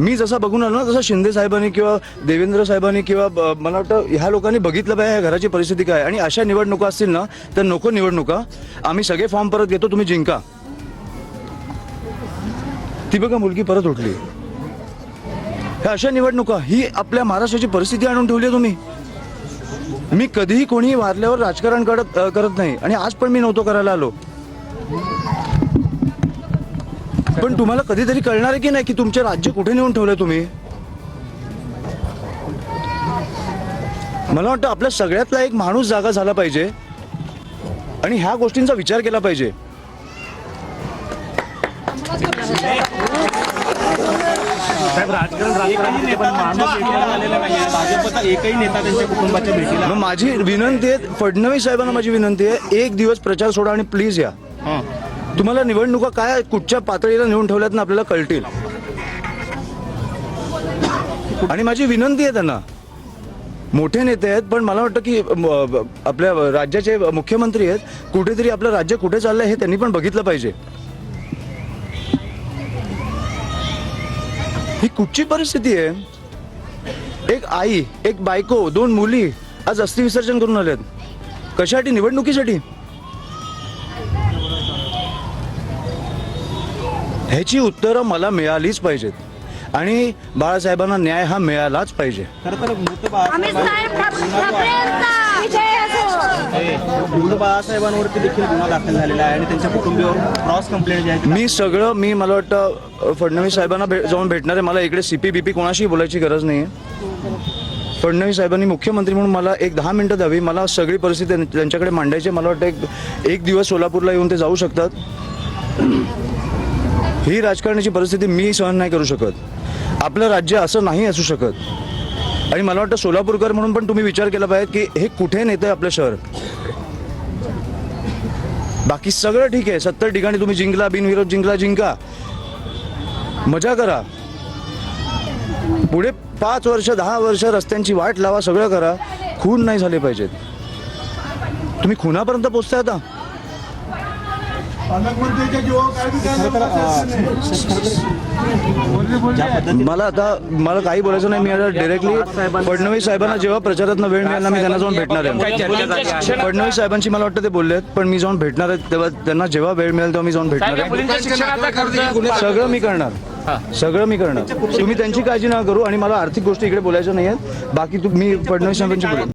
मी जसा बघून आलो ना तसं शिंदे साहेबांनी किंवा देवेंद्र साहेबांनी किंवा मला वाटतं ह्या लोकांनी बघितलं पाहिजे ह्या घराची परिस्थिती काय, आणि अशा निवडणुका असतील ना तर नको निवडणुका. आम्ही सगळे फॉर्म परत घेतो, तुम्ही जिंका. ती बघा मुलगी परत उठली. ह्या अशा निवडणुका ही आपल्या महाराष्ट्राची परिस्थिती आणून ठेवली आहे तुम्ही. मी कधीही कोणी वारल्यावर राजकारण करत नाही, आणि आज पण मी नव्हतो करायला आलो. पण तुम्हाला कधीतरी कळणार आहे की नाही की तुमचे राज्य कुठे नेऊन ठेवलंय तुम्ही. मला वाटतं आपल्या सगळ्यातला एक माणूस जागा झाला पाहिजे आणि ह्या गोष्टींचा विचार केला पाहिजे. मग माझी विनंती आहे, फडणवीस साहेबांना माझी विनंती आहे, एक दिवस प्रचार सोडा आणि प्लीज या. तुम्हाला निवडणुका काय कुठच्या पातळीला नेऊन ठेवल्यात ना आपल्याला कळतील. आणि माझी विनंती आहे त्यांना, मोठे नेते आहेत पण मला वाटतं की आपल्या राज्याचे मुख्यमंत्री आहेत, कुठेतरी आपलं राज्य कुठे चाललंय हे त्यांनी पण बघितलं पाहिजे. ही कुठची परिस्थिती आहे. एक आई, एक बायको, 2 मुली आज अस्थि विसर्जन करून आल्यात. कशासाठी? निवडणुकीसाठी. ह्याची उत्तरं मला मिळालीच पाहिजेत आणि बाळासाहेबांना न्याय हा मिळालाच पाहिजे. बाळासाहेबांवरती देखील गुन्हा दाखल झालेला आहे आणि त्यांच्या कुटुंबियावर क्रॉस कंप्लेंट आहे. मी मला वाटतं फडणवीस साहेबांना जाऊन भेटणार आहे. मला इकडे CP कोणाशी बोलायची गरज नाही आहे. फडणवीस साहेबांनी मुख्यमंत्री म्हणून मला एक 10 मिनिटं द्यावी. मला सगळी परिस्थिती त्यांच्याकडे मांडायची. मला वाटतं एक दिवस सोलापूरला येऊन ते जाऊ शकतात. ही राजकारणाची परिस्थिती मी सहन नाही करू शकत. आपलं राज्य असं नाही असू शकत. आणि मला वाटतं सोलापूरकर म्हणून पण तुम्ही विचार केला पाहिजे की हे कुठे नेतंय आपलं शहर. बाकी सगळं ठीक आहे, 70 ठिकाणी तुम्ही जिंकला, बिनविरोध जिंका, मजा करा. पुढे 5 वर्ष 10 वर्ष रस्त्यांची वाट लावा, सगळं करा. खून नाही झाले पाहिजेत. तुम्ही खुनापर्यंत पोहोचताय आता. मला काही बोलायचं नाही. मी आता डायरेक्टली फडणवीस साहेबांना जेव्हा प्रचारातनं वेळ मिळाला मी त्यांना जाऊन भेटणार आहे. फडणवीस साहेबांची मला वाटतं ते बोलले आहेत, पण मी जाऊन भेटणार आहे तेव्हा त्यांना जेव्हा वेळ मिळेल तेव्हा मी जाऊन भेटणार आहे. सगळं मी करणार. तुम्ही त्यांची काळजी नका करू. आणि मला आर्थिक गोष्टी इकडे बोलायच्या नाही आहेत. बाकी मी फडणवीस साहेबांची बोलेन.